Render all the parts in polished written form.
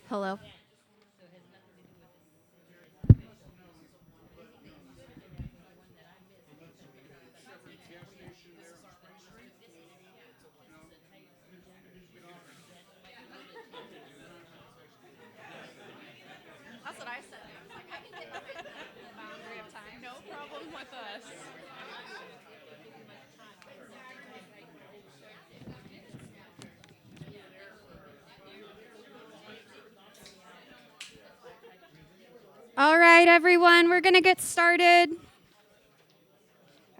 Hello. That's what I said. I was like, I can get within the boundary of time. No problem with us. All right, everyone, we're going to get started.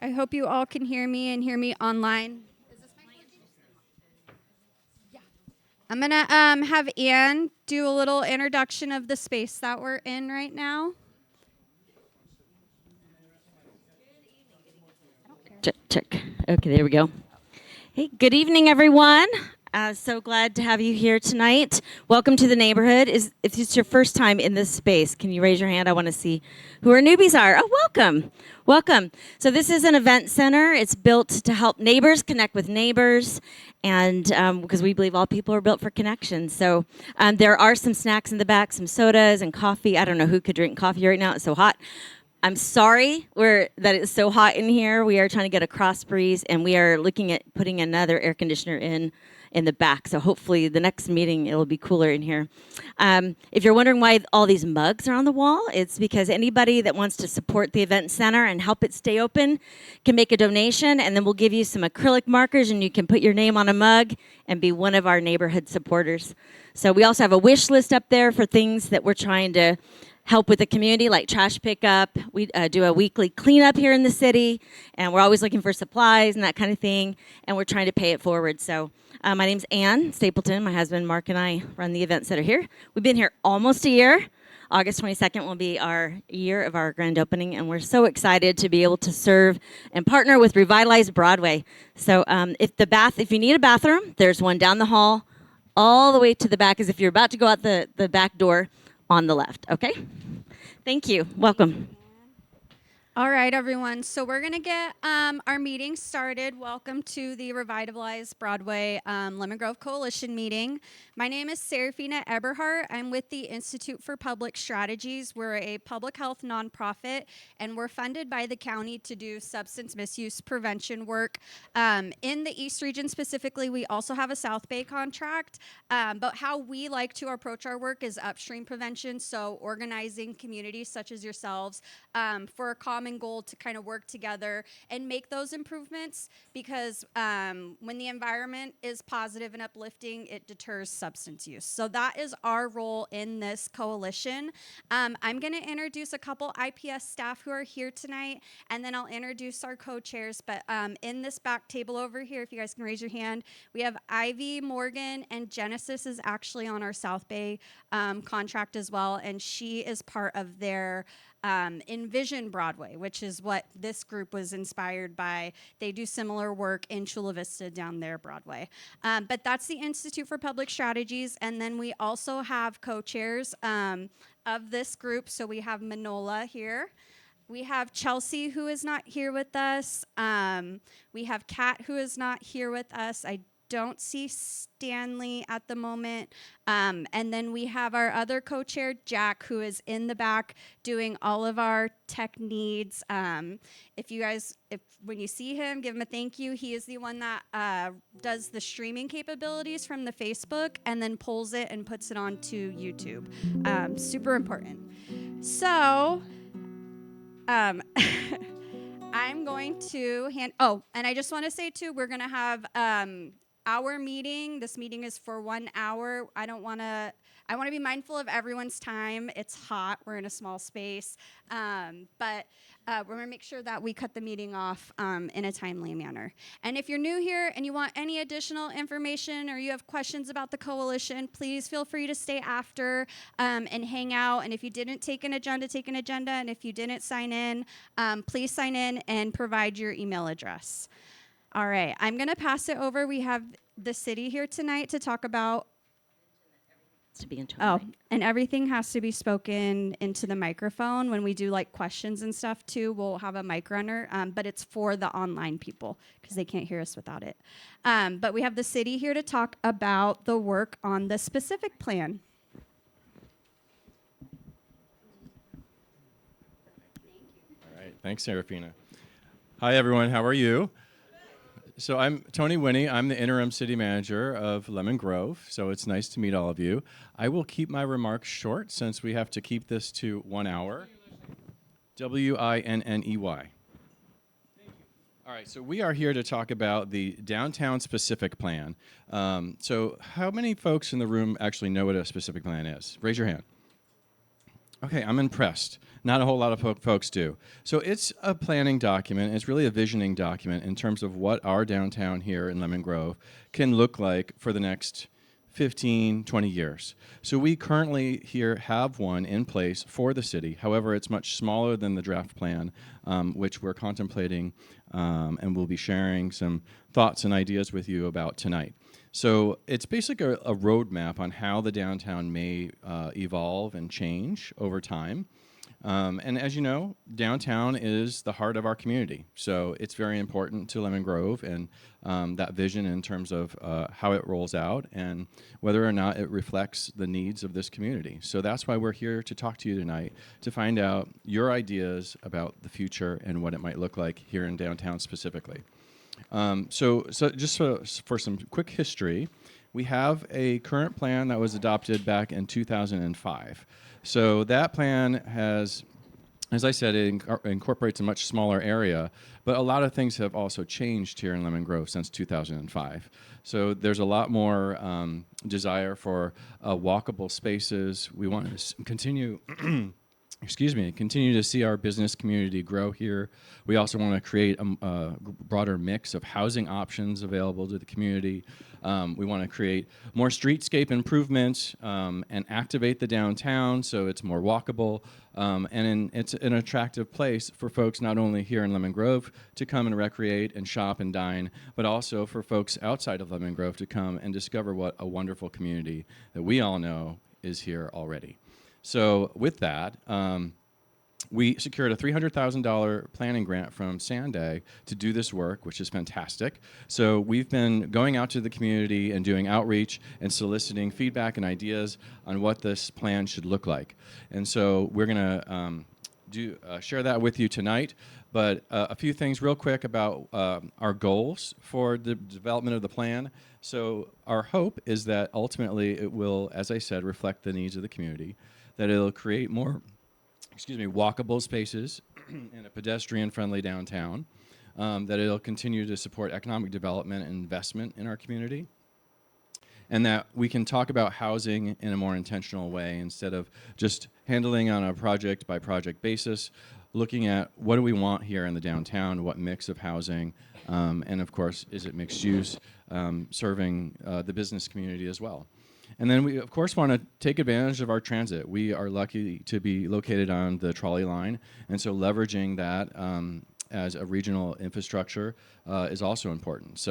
I hope you all can hear me and hear me online. I'm going to have Anne do a little introduction of the space that we're in right now. Check, check. Okay, there we go. Hey, good evening, everyone. So glad to have you here tonight. Welcome to the neighborhood. If it's your first time in this space, can you raise your hand? I want to see who our newbies are. Oh, welcome. Welcome. So this is an event center. It's built to help neighbors connect with neighbors, and because we believe all people are built for connection. So there are some snacks in the back, some sodas and coffee. I don't know who could drink coffee right now. It's so hot. I'm sorry that it's so hot in here. We are trying to get a cross breeze, and we are looking at putting another air conditioner in the back. So hopefully the next meeting it'll be cooler in here. If you're wondering why all these mugs are on the wall, it's because anybody that wants to support the event center and help it stay open can make a donation, and then we'll give you some acrylic markers, and you can put your name on a mug and be one of our neighborhood supporters. So we also have a wish list up there for things that we're trying to help with the community, like trash pickup. We do a weekly cleanup here in the city, and we're always looking for supplies and that kind of thing, and we're trying to pay it forward. So my name's Ann Stapleton. My husband, Mark, and I run the event center here. We've been here almost a year. August 22nd will be our year of our grand opening, and we're so excited to be able to serve and partner with Revitalize Broadway. So if you need a bathroom, there's one down the hall, all the way to the back, as if you're about to go out the back door on the left, okay? Thank you. Welcome. All right, everyone. So we're going to get our meeting started. Welcome to the Revitalize Broadway Lemon Grove Coalition meeting. My name is Serafina Eberhardt. I'm with the Institute for Public Strategies. We're a public health nonprofit, and we're funded by the county to do substance misuse prevention work. In the East region specifically, we also have a South Bay contract, but how we like to approach our work is upstream prevention, so organizing communities such as yourselves for a common goal to kind of work together and make those improvements, because when the environment is positive and uplifting, it deters substance use. So that is our role in this coalition. I'm going to introduce a couple IPS staff who are here tonight, and then I'll introduce our co-chairs. But in this back table over here, if you guys can raise your hand, we have Ivy, Morgan, and Genesis is actually on our South Bay contract as well, and she is part of their Envision Broadway, which is what this group was inspired by. They do similar work in Chula Vista down there, Broadway. But that's the Institute for Public Strategies. And then we also have co-chairs of this group. So we have Manola here. We have Chelsea, who is not here with us. We have Kat, who is not here with us. I don't see Stanley at the moment. And then we have our other co-chair, Jack, who is in the back doing all of our tech needs. If when you see him, give him a thank you. He is the one that does the streaming capabilities from the Facebook and then pulls it and puts it onto YouTube. Super important. So I'm going to and I just want to say too, we're going to have our meeting. This meeting is for 1 hour. I want to be mindful of everyone's time. It's hot. We're in a small space. But we're going to make sure that we cut the meeting off in a timely manner. And if you're new here and you want any additional information or you have questions about the coalition, please feel free to stay after and hang out. And if you didn't take an agenda, take an agenda. And if you didn't sign in, please sign in and provide your email address. All right, I'm going to pass it over. We have the city here tonight to talk about. To be into And everything has to be spoken into the microphone. When we do like questions and stuff too, we'll have a mic runner, but it's for the online people because they can't hear us without it. But we have the city here to talk about the work on the specific plan. Thanks, Serafina. Hi, everyone. How are you? So I'm Tony Winnie. I'm the interim city manager of Lemon Grove. So it's nice to meet all of you. I will keep my remarks short since we have to keep this to 1 hour. Winney. All right, so we are here to talk about the downtown specific plan. So how many folks in the room actually know what a specific plan is? Raise your hand. Okay, I'm impressed. Not a whole lot of folks do. So it's a planning document. It's really a visioning document in terms of what our downtown here in Lemon Grove can look like for the next 15, 20 years. So we currently here have one in place for the city. However, it's much smaller than the draft plan, which we're contemplating and we'll be sharing some thoughts and ideas with you about tonight. So it's basically a roadmap on how the downtown may evolve and change over time. And as you know, downtown is the heart of our community. So it's very important to Lemon Grove and that vision in terms of how it rolls out and whether or not it reflects the needs of this community. So that's why we're here to talk to you tonight, to find out your ideas about the future and what it might look like here in downtown specifically. So just for some quick history, we have a current plan that was adopted back in 2005. So that plan has, as I said, it incorporates a much smaller area, but a lot of things have also changed here in Lemon Grove since 2005. So there's a lot more desire for walkable spaces. We want to continue continue to see our business community grow here. We also want to create a broader mix of housing options available to the community. We want to create more streetscape improvements and activate the downtown so it's more walkable. It's an attractive place for folks not only here in Lemon Grove to come and recreate and shop and dine, but also for folks outside of Lemon Grove to come and discover what a wonderful community that we all know is here already. So with that, we secured a $300,000 planning grant from Sanday to do this work, which is fantastic. So we've been going out to the community and doing outreach and soliciting feedback and ideas on what this plan should look like. And so we're going to share that with you tonight. But a few things real quick about our goals for the development of the plan. So our hope is that ultimately it will, as I said, reflect the needs of the community, that it'll create more walkable spaces in a pedestrian-friendly downtown, that it'll continue to support economic development and investment in our community, and that we can talk about housing in a more intentional way instead of just handling on a project-by-project basis, looking at what do we want here in the downtown, what mix of housing, and of course, is it mixed use, serving the business community as well. And then we, of course, want to take advantage of our transit. We are lucky to be located on the trolley line, and so leveraging that as a regional infrastructure is also important.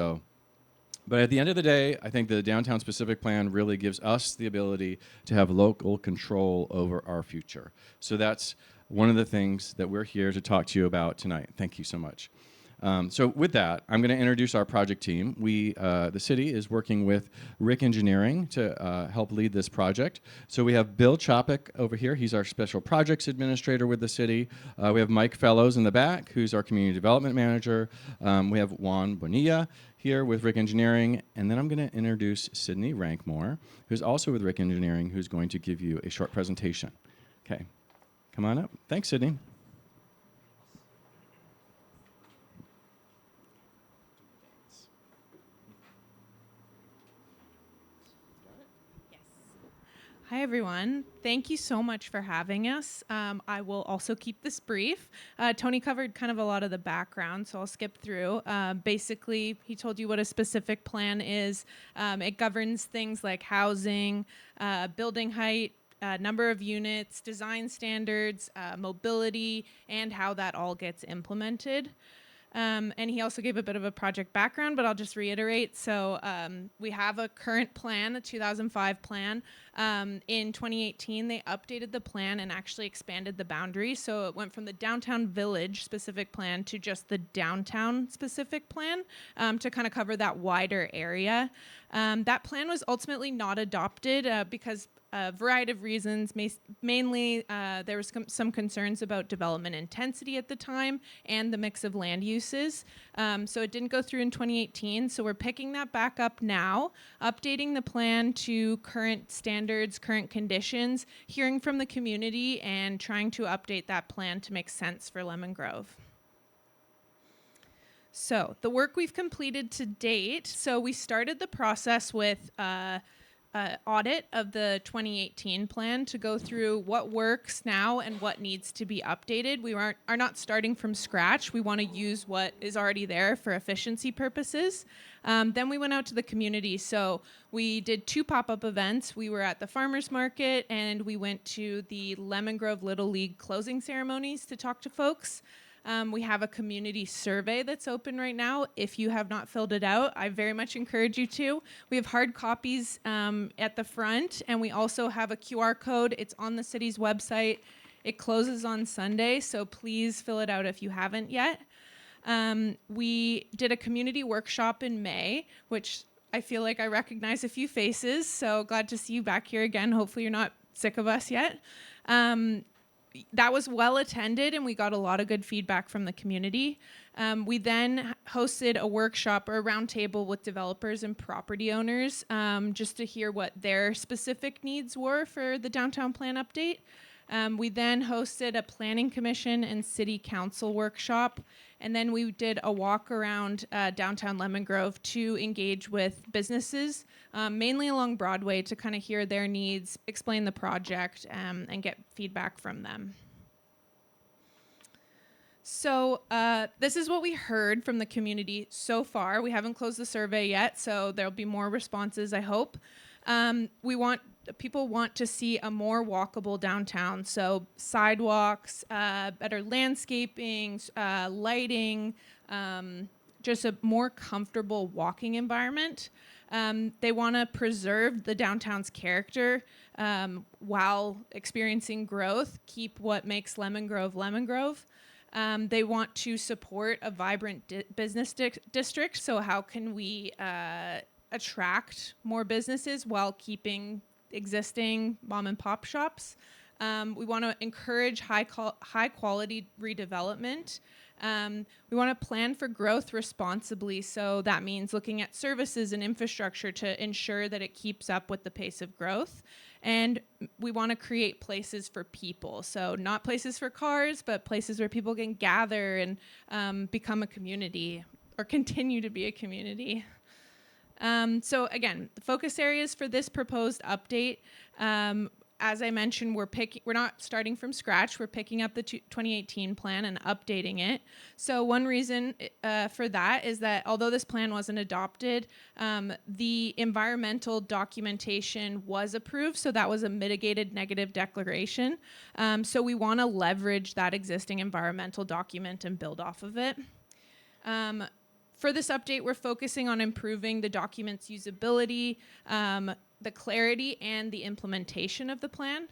But at the end of the day, I think the downtown specific plan really gives us the ability to have local control over our future. So that's one of the things that we're here to talk to you about tonight. Thank you so much. So with that, I'm going to introduce our project team. The city is working with Rick Engineering to help lead this project. So we have Bill Chopik over here. He's our special projects administrator with the city. We have Mike Fellows in the back, who's our community development manager. We have Juan Bonilla here with Rick Engineering. And then I'm going to introduce Sydney Rankmore, who's also with Rick Engineering, who's going to give you a short presentation. Okay, come on up. Thanks, Sydney. Hi, everyone. Thank you so much for having us. I will also keep this brief. Tony covered kind of a lot of the background, so I'll skip through. Basically, he told you what a specific plan is. It governs things like housing, building height, number of units, design standards, mobility, and how that all gets implemented. And he also gave a bit of a project background, but I'll just reiterate. So we have a current plan, a 2005 plan. In 2018, they updated the plan and actually expanded the boundaries. So it went from the downtown village specific plan to just the downtown specific plan to kind of cover that wider area. That plan was ultimately not adopted because a variety of reasons. Mainly, there was some concerns about development intensity at the time and the mix of land uses. So it didn't go through in 2018. So we're picking that back up now, updating the plan to current standards, current conditions, hearing from the community, and trying to update that plan to make sense for Lemon Grove. So the work we've completed to date, so we started the process with audit of the 2018 plan to go through what works now and what needs to be updated. We are not starting from scratch. We want to use what is already there for efficiency purposes. Then we went out to the community. So we did 2 pop-up events. We were at the farmers market and we went to the Lemon Grove Little League closing ceremonies to talk to folks. We have a community survey that's open right now. If you have not filled it out, I very much encourage you to. We have hard copies at the front, and we also have a QR code. It's on the city's website. It closes on Sunday, so please fill it out if you haven't yet. We did a community workshop in May, which I feel like I recognize a few faces, so glad to see you back here again. Hopefully you're not sick of us yet. That was well attended and we got a lot of good feedback from the community. We then hosted a workshop or a roundtable with developers and property owners just to hear what their specific needs were for the downtown plan update. We then hosted a planning commission and city council workshop. And then we did a walk around downtown Lemon Grove to engage with businesses, mainly along Broadway, to kind of hear their needs, explain the project, and get feedback from them. So this is what we heard from the community so far. We haven't closed the survey yet, so there'll be more responses, I hope. People want to see a more walkable downtown, so sidewalks, better landscaping, lighting, just a more comfortable walking environment. They want to preserve the downtown's character while experiencing growth, keep what makes Lemon Grove Lemon Grove. They want to support a vibrant business district, so how can we attract more businesses while keeping existing mom and pop shops. We want to encourage high quality redevelopment. We want to plan for growth responsibly. So that means looking at services and infrastructure to ensure that it keeps up with the pace of growth. And we want to create places for people. So not places for cars, but places where people can gather and become a community or continue to be a community. So again, the focus areas for this proposed update, as I mentioned, we're not starting from scratch. We're picking up the 2018 plan and updating it. So one reason for that is that although this plan wasn't adopted, the environmental documentation was approved. So that was a mitigated negative declaration. So we want to leverage that existing environmental document and build off of it. For this update, we're focusing on improving the document's usability, the clarity, and the implementation of the plan.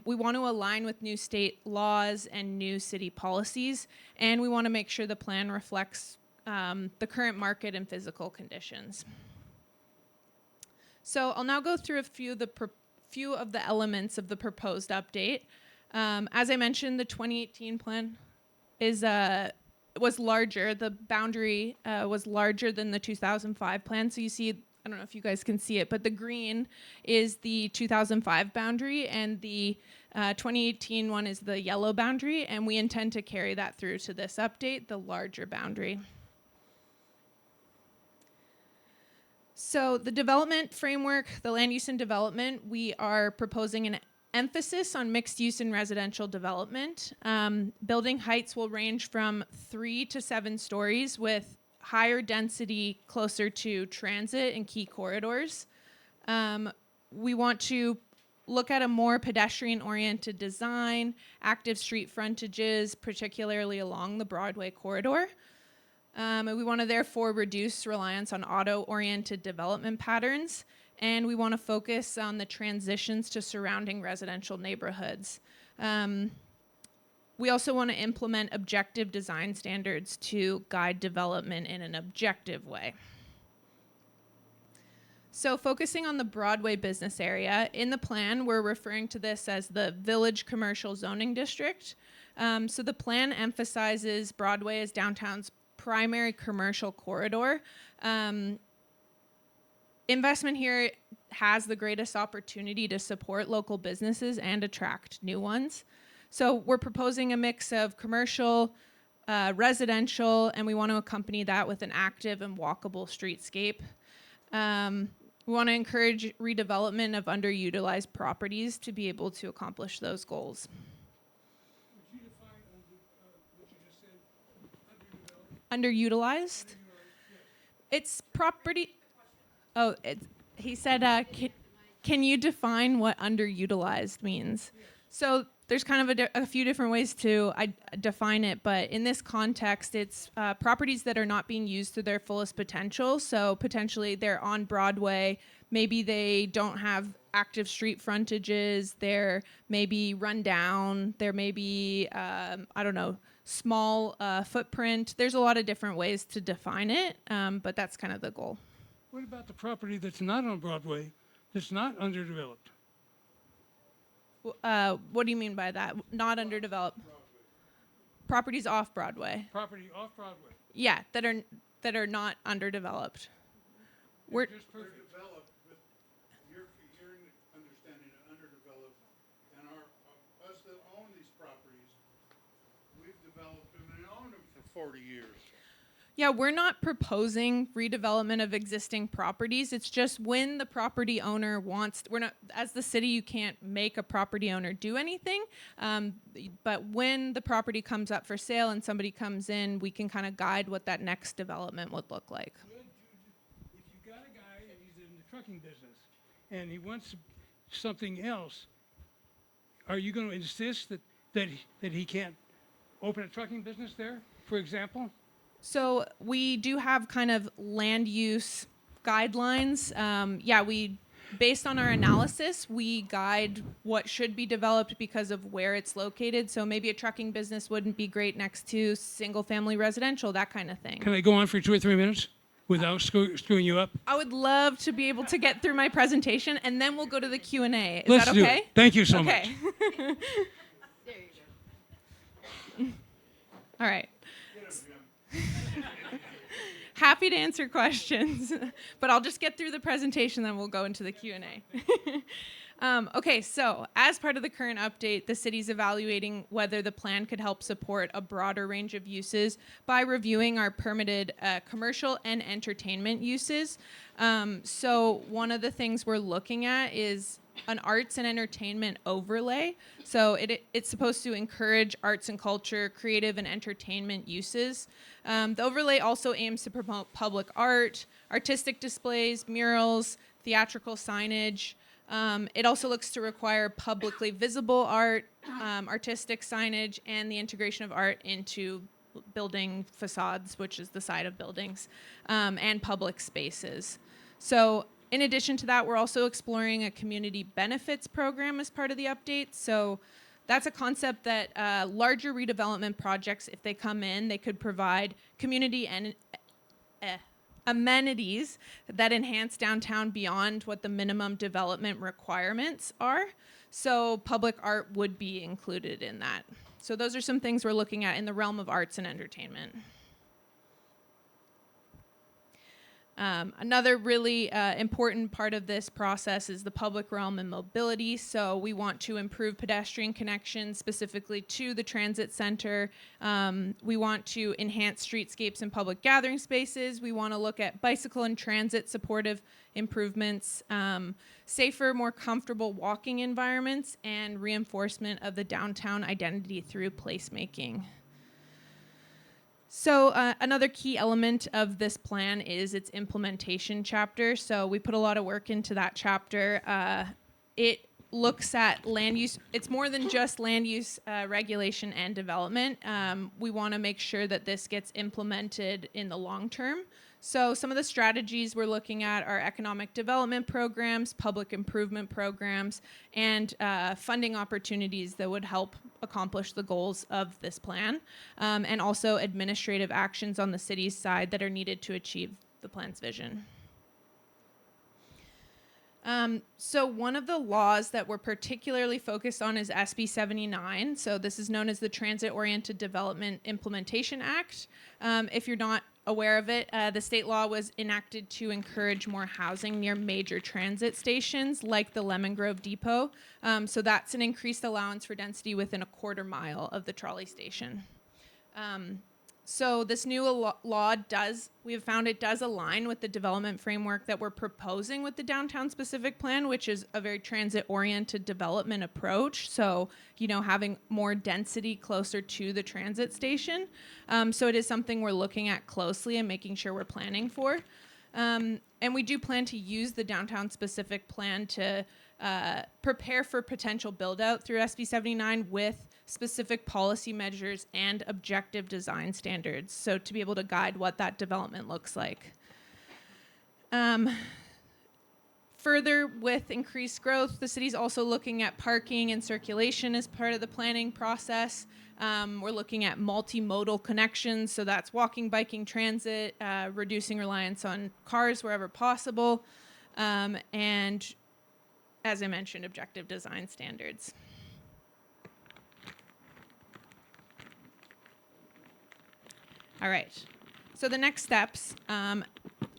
We want to align with new state laws and new city policies, and we want to make sure the plan reflects the current market and physical conditions. So I'll now go through a few of the elements of the proposed update. As I mentioned, the 2018 plan was larger. The boundary was larger than the 2005 plan. So you see, I don't know if you guys can see it, but the green is the 2005 boundary and the 2018 one is the yellow boundary. And we intend to carry that through to this update, the larger boundary. So the development framework, the land use and development, we are proposing an emphasis on mixed use and residential development. Building heights will range from 3 to 7 stories with higher density closer to transit and key corridors. We want to look at a more pedestrian-oriented design, active street frontages, particularly along the Broadway corridor. And we want to therefore reduce reliance on auto-oriented development patterns. And we want to focus on the transitions to surrounding residential neighborhoods. We also want to implement objective design standards to guide development in an objective way. So focusing on the Broadway business area, in the plan, we're referring to this as the Village Commercial Zoning District. So the plan emphasizes Broadway as downtown's primary commercial corridor. Investment here has the greatest opportunity to support local businesses and attract new ones. So we're proposing a mix of commercial, residential, and we want to accompany that with an active and walkable streetscape. We want to encourage redevelopment of underutilized properties to be able to accomplish those goals. Would you define what you just said? Underutilized? Underutilized? It's property. Oh, he said, can you define what underutilized means? So there's kind of a few different ways to define it, but in this context, it's properties that are not being used to their fullest potential. So potentially they're on Broadway, maybe they don't have active street frontages, they're maybe run down, there may be, small footprint. There's a lot of different ways to define it, but that's kind of the goal. What about the property that's not on Broadway, that's not underdeveloped? What do you mean by that? Not underdeveloped? Properties off Broadway. Property off Broadway. Yeah, that are not underdeveloped. We're Underdeveloped, but your understanding of underdeveloped, and us that own these properties, we've developed them and owned them for 40 years. Yeah, we're not proposing redevelopment of existing properties. It's just when the property owner wants, we're not, as the city, you can't make a property owner do anything. But when the property comes up for sale and somebody comes in, we can kind of guide what that next development would look like. If you got a guy and he's in the trucking business and he wants something else, are you going to insist that he can't open a trucking business there, for example? So we do have kind of land use guidelines. Based on our analysis, we guide what should be developed because of where it's located. So maybe a trucking business wouldn't be great next to single family residential, that kind of thing. Can I go on for 2 or 3 minutes without screwing you up? I would love to be able to get through my presentation and then we'll go to the Q&A. Is Let's that do okay? it. Thank you so much. Okay. There you go. All right. Happy to answer questions, but I'll just get through the presentation, then we'll go into the Q&A. Okay, so as part of the current update, the city's evaluating whether the plan could help support a broader range of uses by reviewing our permitted commercial and entertainment uses. So one of the things we're looking at is an arts and entertainment overlay. So it's supposed to encourage arts and culture, creative and entertainment uses. The overlay also aims to promote public art, artistic displays, murals, theatrical signage. It also looks to require publicly visible art, artistic signage, and the integration of art into building facades, which is the side of buildings, and public spaces. So in addition to that, we're also exploring a community benefits program as part of the update. So that's a concept that larger redevelopment projects, if they come in, they could provide community and amenities that enhance downtown beyond what the minimum development requirements are. So public art would be included in that. So those are some things we're looking at in the realm of arts and entertainment. Another really important part of this process is the public realm and mobility. So we want to improve pedestrian connections specifically to the transit center. We want to enhance streetscapes and public gathering spaces. We want to look at bicycle and transit supportive improvements, safer, more comfortable walking environments, and reinforcement of the downtown identity through placemaking. So another key element of this plan is its implementation chapter. So we put a lot of work into that chapter. It looks at land use. It's more than just land use regulation and development. We want to make sure that this gets implemented in the long term. So some of the strategies we're looking at are economic development programs, public improvement programs, and funding opportunities that would help accomplish the goals of this plan, and also administrative actions on the city's side that are needed to achieve the plan's vision. So one of the laws that we're particularly focused on is SB 79. So this is known as the Transit-Oriented Development Implementation Act. If you're not aware of it, the state law was enacted to encourage more housing near major transit stations like the Lemon Grove Depot. So that's an increased allowance for density within a quarter mile of the trolley station. So this new law we have found it does align with the development framework that we're proposing with the downtown specific plan, which is a very transit oriented development approach. So, having more density closer to the transit station. So it is something we're looking at closely and making sure we're planning for. And we do plan to use the downtown specific plan to prepare for potential build out through SB 79 with specific policy measures and objective design standards. So to be able to guide what that development looks like. Further, with increased growth, the city's also looking at parking and circulation as part of the planning process. We're looking at multimodal connections, so that's walking, biking, transit, reducing reliance on cars wherever possible, and as I mentioned, objective design standards. All right, so the next steps,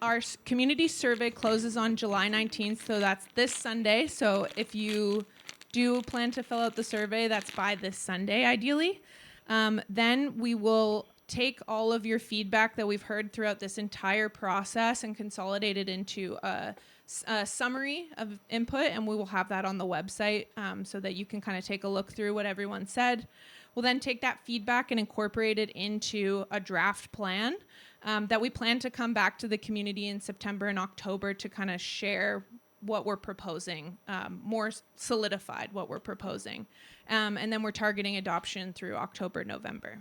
our community survey closes on July 19th, so that's this Sunday. So if you do plan to fill out the survey, that's by this Sunday, ideally. Then we will take all of your feedback that we've heard throughout this entire process and consolidate it into a summary of input, and we will have that on the website so that you can kind of take a look through what everyone said. We'll then take that feedback and incorporate it into a draft plan that we plan to come back to the community in September and October to kind of share what we're proposing, more solidified what we're proposing. And then we're targeting adoption through October, November.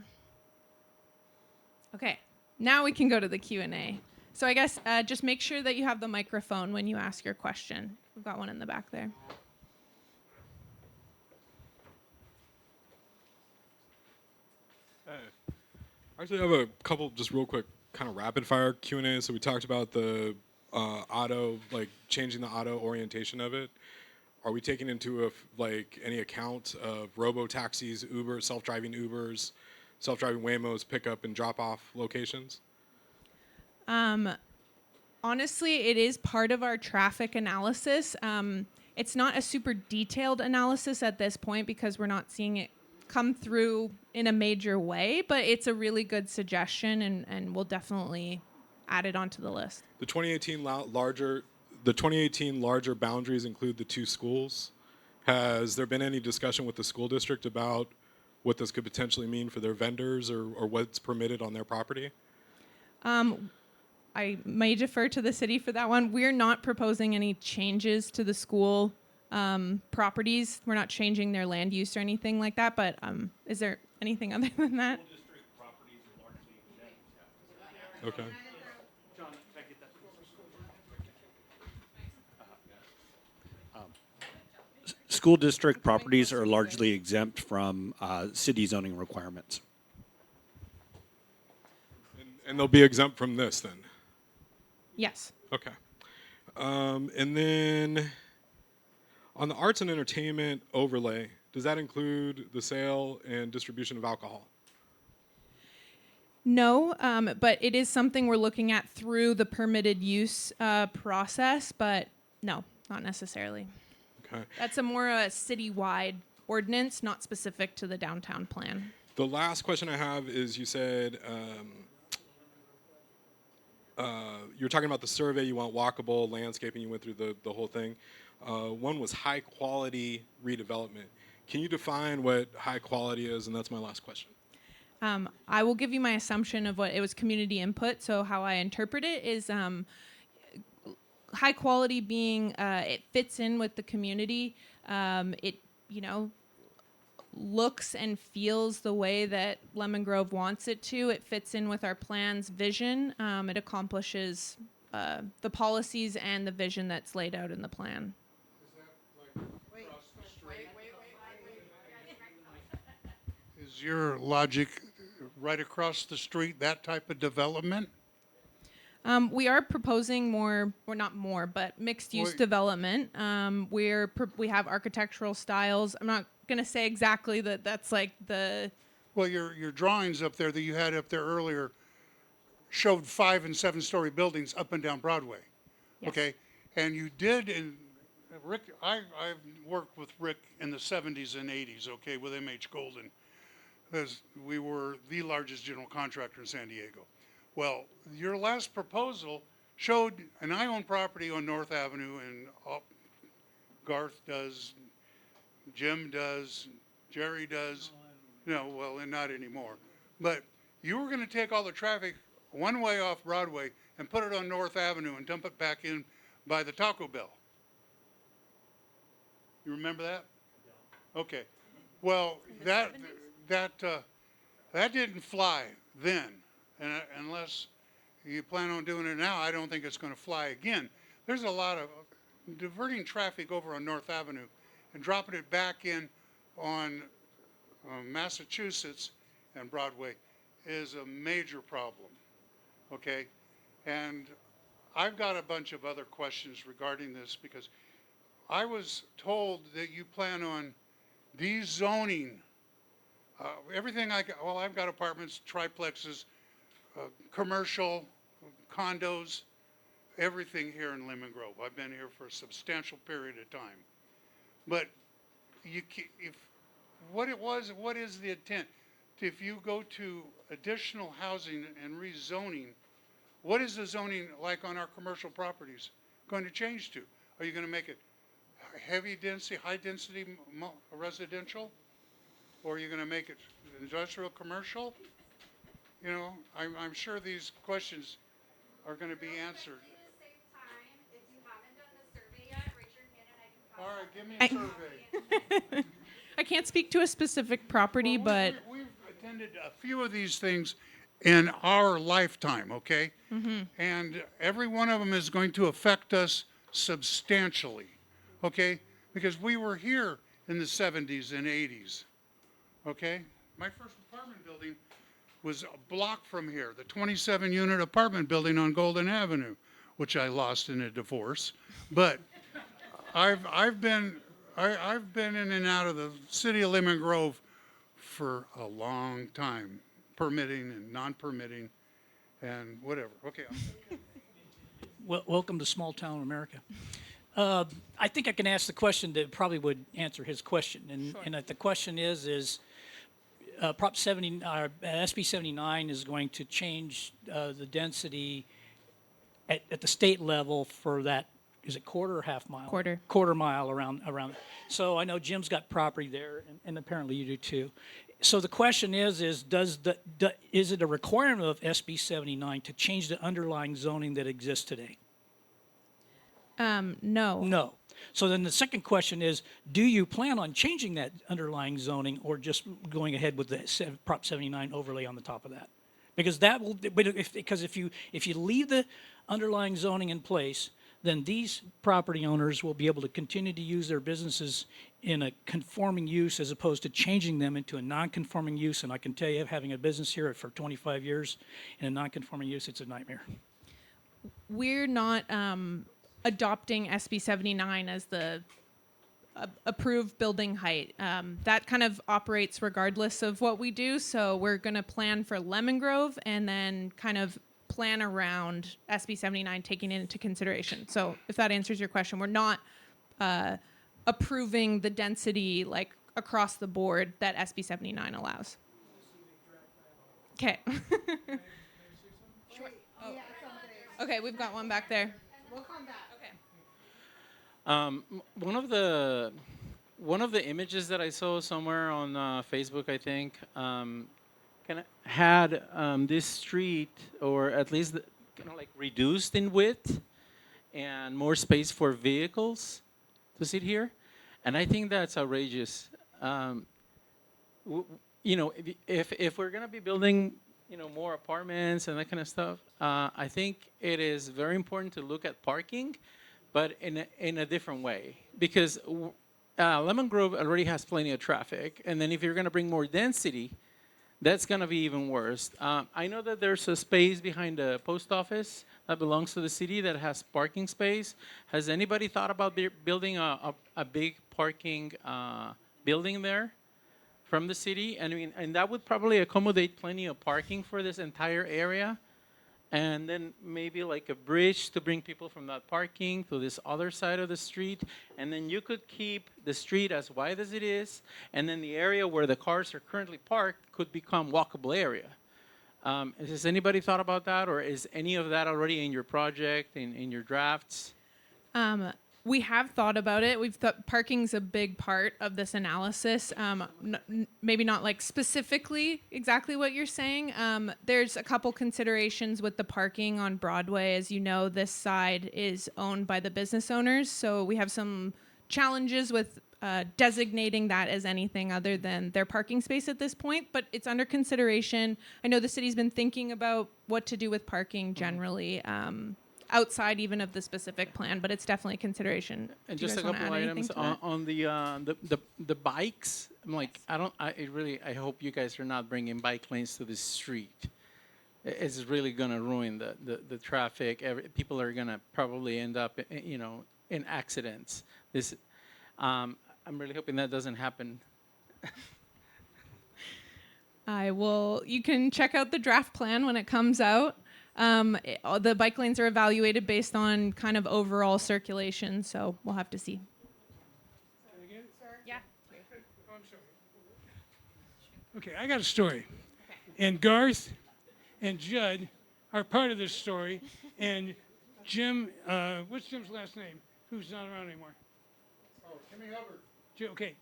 Okay, now we can go to the Q&A. So I guess just make sure that you have the microphone when you ask your question. We've got one in the back there. I actually have a couple just real quick kind of rapid fire Q&A. So we talked about the auto, like changing the auto orientation of it. Are we taking into any account of robo-taxis, Uber, self-driving Ubers, self-driving Waymos, pickup and drop-off locations? Honestly, it is part of our traffic analysis. It's not a super detailed analysis at this point because we're not seeing it come through in a major way, but it's a really good suggestion, and we'll definitely add it onto the list. The 2018 larger boundaries include the two schools. Has there been any discussion with the school district about what this could potentially mean for their vendors or what's permitted on their property? I may defer to the city for that one. We're not proposing any changes to the school properties. We're not changing their land use or anything like that, but is there anything other than that? Okay. School district properties are largely exempt from city zoning requirements. And they'll be exempt from this then? Yes. Okay. And then on the arts and entertainment overlay, does that include the sale and distribution of alcohol? No, but it is something we're looking at through the permitted use process, but no, not necessarily. Okay. That's a more citywide ordinance, not specific to the downtown plan. The last question I have is you said you're talking about the survey, you want walkable, landscaping, you went through the whole thing. One was high quality redevelopment. Can you define what high quality is? And that's my last question. I will give you my assumption of what it was community input. So how I interpret it is high quality being it fits in with the community. It looks and feels the way that Lemon Grove wants it to. It fits in with our plan's vision. It accomplishes the policies and the vision that's laid out in the plan. Is that like across the street? Is your logic right across the street, that type of development? We are proposing more, or not more, but mixed-use Wait. development. We have architectural styles. I'm not gonna say exactly that. That's like the Well, your drawings up there that you had up there earlier showed 5 and 7-story buildings up and down Broadway. Yes. Okay, and you did in Rick. I've worked with Rick in the 70s and 80s. Okay, with MH Golden, because we were the largest general contractor in San Diego. Well, your last proposal showed, and I own property on North Avenue, and Garth does, Jim does, Jerry does. No, well, and not anymore. But you were going to take all the traffic one way off Broadway and put it on North Avenue and dump it back in by the Taco Bell. You remember that? Okay. Well, that didn't fly then, and unless you plan on doing it now, I don't think it's going to fly again. There's a lot of diverting traffic over on North Avenue and dropping it back in on Massachusetts and Broadway is a major problem. Okay, and I've got a bunch of other questions regarding this because I was told that you plan on dezoning everything. Well, I've got apartments, triplexes, commercial, condos, everything here in Lemon Grove. I've been here for a substantial period of time. But what is the intent? If you go to additional housing and rezoning, what is the zoning like on our commercial properties going to change to? Are you going to make it heavy density, high density residential? Or are you going to make it industrial commercial? You know, I'm sure these questions are going to be answered. All right, give me a survey. I can't speak to a specific property, but We've attended a few of these things in our lifetime, okay? And every one of them is going to affect us substantially, okay? Because we were here in the 70s and 80s, okay? My first apartment building was a block from here, the 27-unit apartment building on Golden Avenue, which I lost in a divorce. But I've been in and out of the city of Lemon Grove for a long time, permitting and non-permitting and whatever. Okay. Well, welcome to small town America. I think I can ask the question that probably would answer his question, and the question is Prop 70, SB 79 is going to change the density at the state level for that. Is it quarter or half mile? Quarter mile around. So I know Jim's got property there, and apparently you do too. So the question is is it a requirement of SB 79 to change the underlying zoning that exists today? no. No. So then the second question is, do you plan on changing that underlying zoning or just going ahead with the Prop 79 overlay on the top of that? Because that will, because if you leave the underlying zoning in place, then these property owners will be able to continue to use their businesses in a conforming use as opposed to changing them into a non-conforming use. And I can tell you, having a business here for 25 years in a non-conforming use, it's a nightmare. We're not adopting SB 79 as the approved building height. That kind of operates regardless of what we do. So we're going to plan for Lemon Grove and then kind of plan around SB 79 taking it into consideration. So if that answers your question, we're not approving the density like across the board that SB 79 allows. Okay. Sure. Oh. Okay, we've got one back there. We'll come back. Okay. One of the images that I saw somewhere on Facebook, I think, had this street, or at least kind of like reduced in width and more space for vehicles to sit here, and I think that's outrageous. If we're gonna be building, more apartments and that kind of stuff, I think it is very important to look at parking, but in a different way, because Lemon Grove already has plenty of traffic, and then if you're gonna bring more density, that's going to be even worse. I know that there's a space behind the post office that belongs to the city that has parking space. Has anybody thought about building a big parking building there from the city? I mean, and that would probably accommodate plenty of parking for this entire area. And then maybe like a bridge to bring people from that parking to this other side of the street. And then you could keep the street as wide as it is. And then the area where the cars are currently parked could become walkable area. Has anybody thought about that? Or is any of that already in your project, in your drafts? We have thought about it. We've thought parking's a big part of this analysis. Maybe not like specifically exactly what you're saying. There's a couple considerations with the parking on Broadway. As you know, this side is owned by the business owners, so we have some challenges with designating that as anything other than their parking space at this point, but it's under consideration. I know the city's been thinking about what to do with parking generally. Outside even of the specific plan, but it's definitely a consideration. And Do you just a guys wanna couple add anything items to that? on the bikes. I'm like, I hope you guys are not bringing bike lanes to the street. It's really gonna ruin the traffic. People are gonna probably end up, in accidents. I'm really hoping that doesn't happen. You can check out the draft plan when it comes out. The bike lanes are evaluated based on kind of overall circulation, so we'll have to see. Yeah. Oh, I'm sorry. Okay, I got a story. And Garth and Judd are part of this story. And Jim, what's Jim's last name? Who's not around anymore? Oh, Timmy Hubbard. Okay.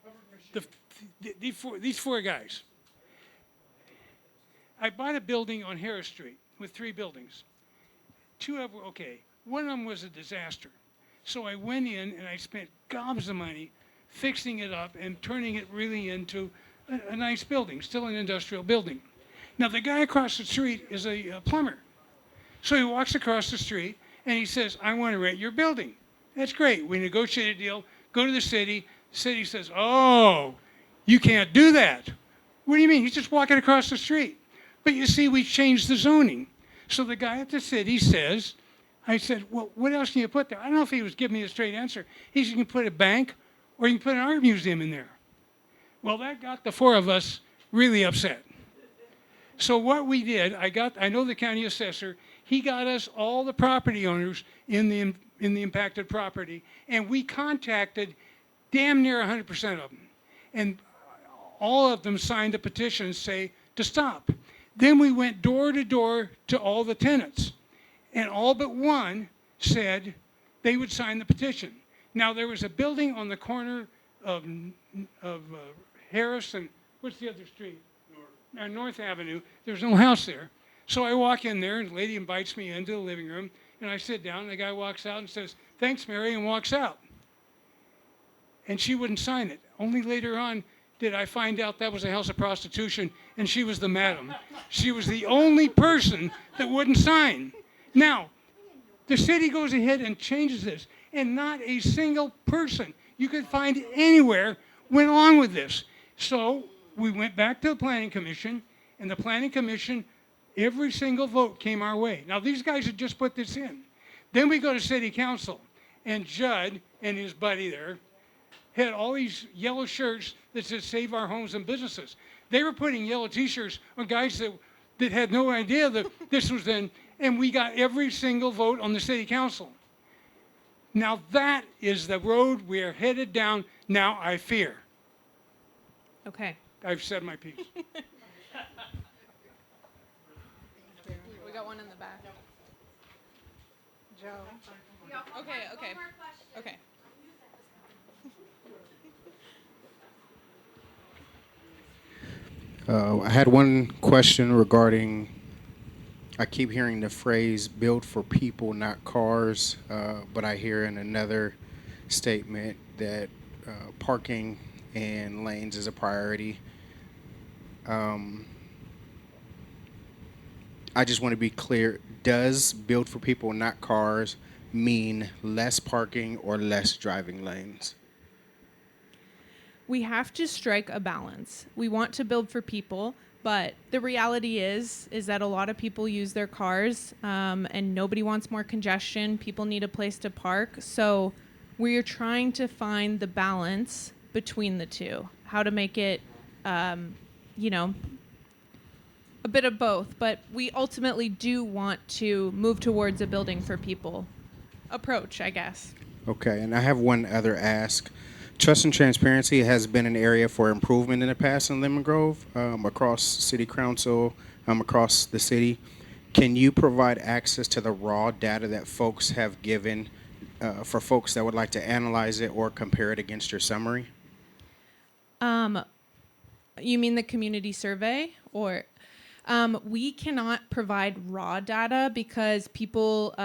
These four guys. I bought a building on Harris Street with 3 buildings. 2 of them were okay. One of them was a disaster. So I went in and I spent gobs of money fixing it up and turning it really into a nice building, still an industrial building. Now the guy across the street is a plumber. So he walks across the street and he says, I want to rent your building. That's great. We negotiate a deal, go to the city. The city says, oh, you can't do that. What do you mean? He's just walking across the street. But you see, we changed the zoning. So the guy at the city says, I said, well, what else can you put there? I don't know if he was giving me a straight answer. He said, you can put a bank or you can put an art museum in there. Well, that got the 4 of us really upset. So what we did, I know the county assessor, he got us all the property owners in the impacted property, and we contacted damn near 100% of them. And all of them signed a petition say to stop. Then we went door to door to all the tenants, and all but one said they would sign the petition. Now, there was a building on the corner of Harris and, what's the other street? North Avenue. There's no house there. So I walk in there, and the lady invites me into the living room, and I sit down, and the guy walks out and says, thanks, Mary, and walks out. And she wouldn't sign it. Only later on did I find out that was a house of prostitution, and she was the madam. She was the only person that wouldn't sign. Now, the city goes ahead and changes this, and not a single person you could find anywhere went along with this. So we went back to the Planning Commission, and the Planning Commission, every single vote came our way. Now, these guys had just put this in. Then we go to City Council, and Judd and his buddy there had all these yellow shirts that said save our homes and businesses. They were putting yellow t-shirts on guys that had no idea that this was in, and we got every single vote on the city council. Now that is the road we are headed down. Now I fear. Okay. I've said my piece. We got one in the back. Joe. Okay. Okay. I had one question regarding, I keep hearing the phrase built for people, not cars, but I hear in another statement that parking and lanes is a priority. I just want to be clear, does built for people, not cars mean less parking or less driving lanes? We have to strike a balance. We want to build for people, But the reality is that a lot of people use their cars, and nobody wants more congestion. People need a place to park. So we're trying to find the balance between the two, how to make it, you know, a bit of both. But we ultimately do want to move towards a building for people approach, I guess. Okay, and I have one other ask. Trust and transparency has been an area for improvement in the past in Lemon Grove, across city council, across the city. Can you provide access to the raw data that folks have given for folks that would like to analyze it or compare it against your summary? You mean the community survey? Or we cannot provide raw data because people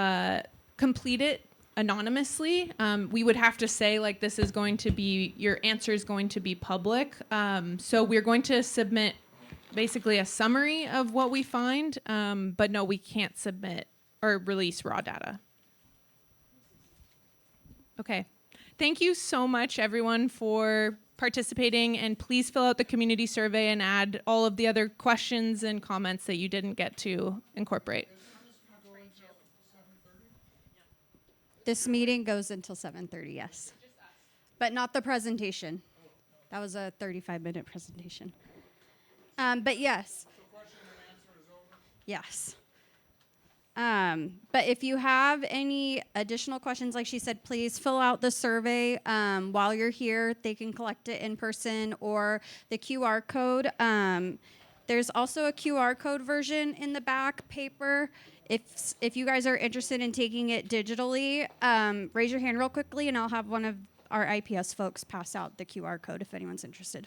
complete it anonymously. We would have to say, like, this is going to be, your answer is going to be public. So we're going to submit basically a summary of what we find, but no, we can't submit or release raw data. Okay. Thank you so much, everyone, for participating, and please fill out the community survey and add all of the other questions and comments that you didn't get to incorporate. This meeting goes until 7:30, yes. But not the presentation. That was a 35-minute presentation. But yes. Yes. But if you have any additional questions, like she said, please fill out the survey while you're here. They can collect it in person or the QR code. There's also a QR code version in the back paper. If you guys are interested in taking it digitally, raise your hand real quickly, and I'll have one of our IPS folks pass out the QR code if anyone's interested.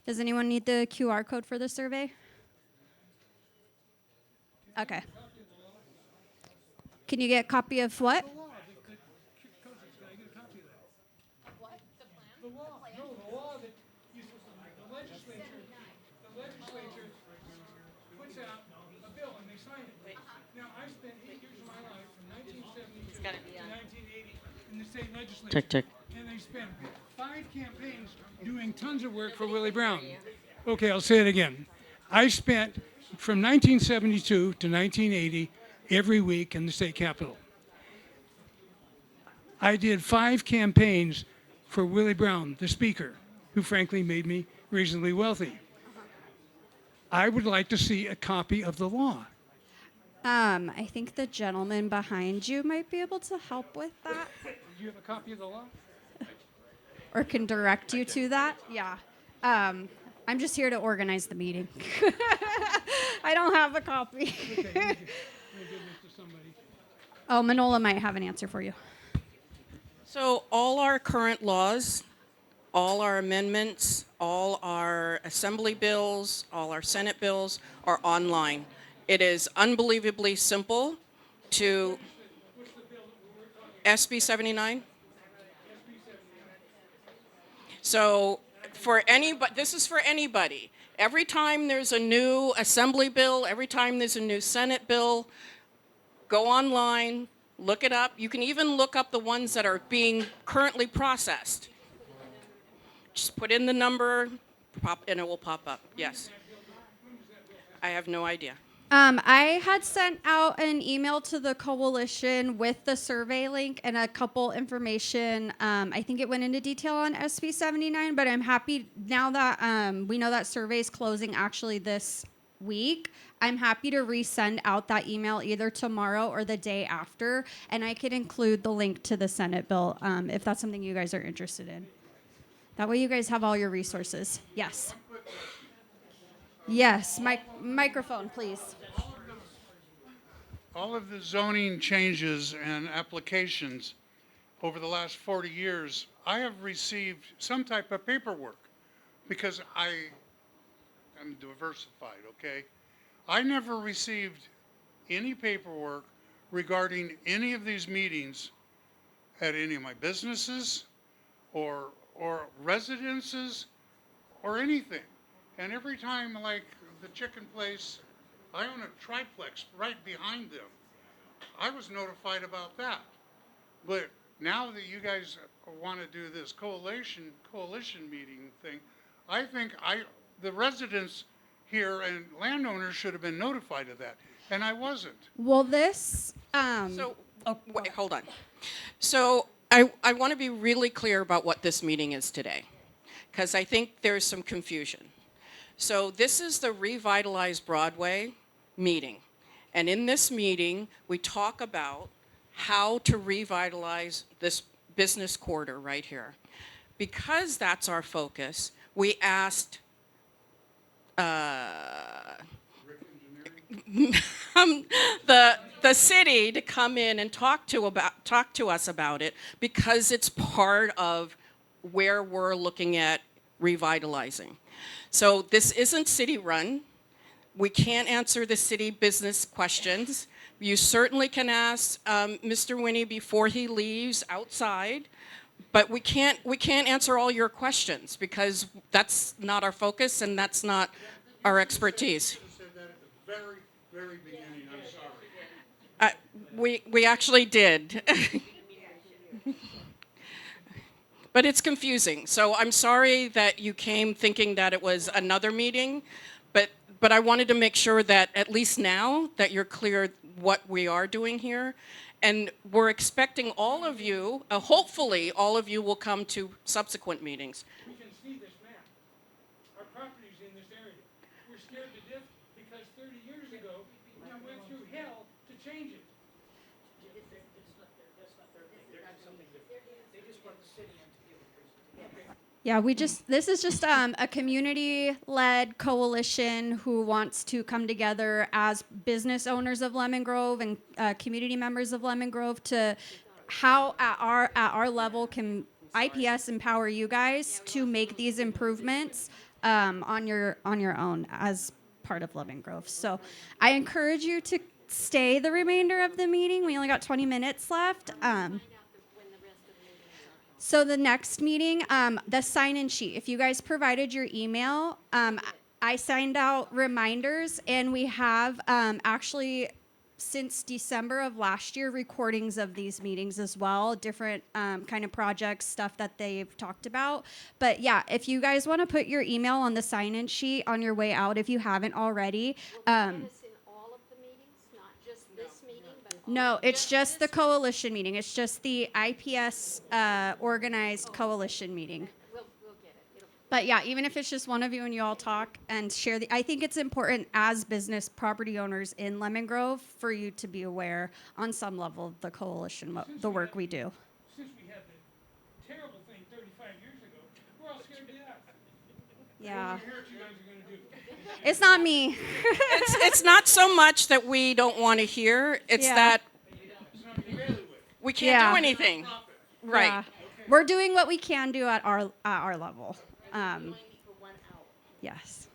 Does anyone need the QR code for the survey? Okay. Can you get a copy of what? The legislature puts out a bill and they sign it. Now, I spent 8 years of my life from 1970 to 1980 in the state legislature. Check, check. And they spent 5 campaigns doing tons of work for Willie Brown. Okay, I'll say it again. I spent from 1972 to 1980 every week in the state capitol. I did 5 campaigns for Willie Brown, the speaker, who frankly made me reasonably wealthy. I would like to see a copy of the law. I think the gentleman behind you might be able to help with that Do you have a copy of the law? or can direct you to that. Yeah. I'm just here to organize the meeting. I don't have a copy. Okay, we'll give this to somebody. Oh, Manola might have an answer for you. So all our current laws, all our amendments, all our assembly bills, all our Senate bills are online. It is unbelievably simple to SB 79. So for anybody, this is for anybody. Every time there's a new assembly bill, every time there's a new Senate bill, go online, look it up. You can even look up the ones that are being currently processed. Just put in the number, and it will pop up. Yes. I have no idea. I had sent out an email to the coalition with the survey link and a couple information. I think it went into detail on SB 79, but I'm happy now that we know that survey is closing actually this week. I'm happy to resend out that email either tomorrow or the day after, and I could include the link to the Senate bill if that's something you guys are interested in. That way you guys have all your resources. Yes. Yes, microphone, please. All of the zoning changes and applications over the last 40 years, I have received some type of paperwork because I am diversified, okay? I never received any paperwork regarding any of these meetings at any of my businesses or residences or anything. And every time, like the chicken place, I own a triplex right behind them. I was notified about that. But now that you guys want to do this coalition meeting thing, I think the residents here, and landowners should have been notified of that, and I wasn't. Well, this, So, wait, hold on. So I want to be really clear about what this meeting is today, because I think there's some confusion. So this is the Revitalize Broadway meeting. And in this meeting, we talk about how to revitalize this business quarter right here. Because that's our focus, we asked the city to come in and talk to us about it, because it's part of where we're looking at revitalizing. So this isn't city run. We can't answer the city business questions. You certainly can ask Mr. Winnie before he leaves outside, but we can't answer all your questions because that's not our focus and that's not our expertise. Said that at the very, very beginning, I'm sorry. We actually did. But it's confusing. So I'm sorry that you came thinking that it was another meeting, but I wanted to make sure that at least now that you're clear what we are doing here. And we're expecting all of you, hopefully all of you will come to subsequent meetings. We can see this map. Our property's in this area. We're scared to death because 30 years ago, we went through hell to change it. yeah, this is just a community-led coalition who wants to come together as business owners of Lemon Grove and community members of Lemon Grove to how at our level can IPS empower you guys to make these improvements on your own as part of Lemon Grove. So I encourage you to stay the remainder of the meeting. We only got 20 minutes left. So the next meeting, the sign-in sheet. If you guys provided your email, I signed out reminders, and we have actually since December of last year recordings of these meetings as well, different kind of projects, stuff that they've talked about. But yeah, if you guys want to put your email on the sign-in sheet on your way out, if you haven't already. No, it's just the coalition meeting. It's just the IPS organized coalition meeting. We'll get it. But yeah, even if it's just one of you and you all talk and share I think it's important as business property owners in Lemon Grove for you to be aware on some level of the coalition, the work we do. Since we had the terrible thing 35 years ago, we're all scared to death. Yeah. Here's what you guys are going to do. It's not me. It's not so much that we don't want to hear, it's that we can't do anything. Right. Yeah. We're doing what we can do at our level. Yes.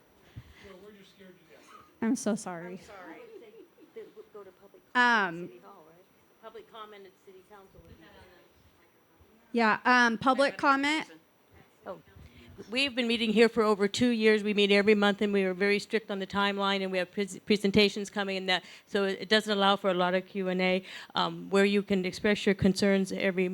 Well, we're just scared to death. I'm so sorry. Go to public comment at City Hall, right? Public comment at City Council. Yeah. Public comment. We've been meeting here for over 2 years. We meet every month, and we are very strict on the timeline, and we have presentations coming, and that so it doesn't allow for a lot of Q&A. Where you can express your concerns every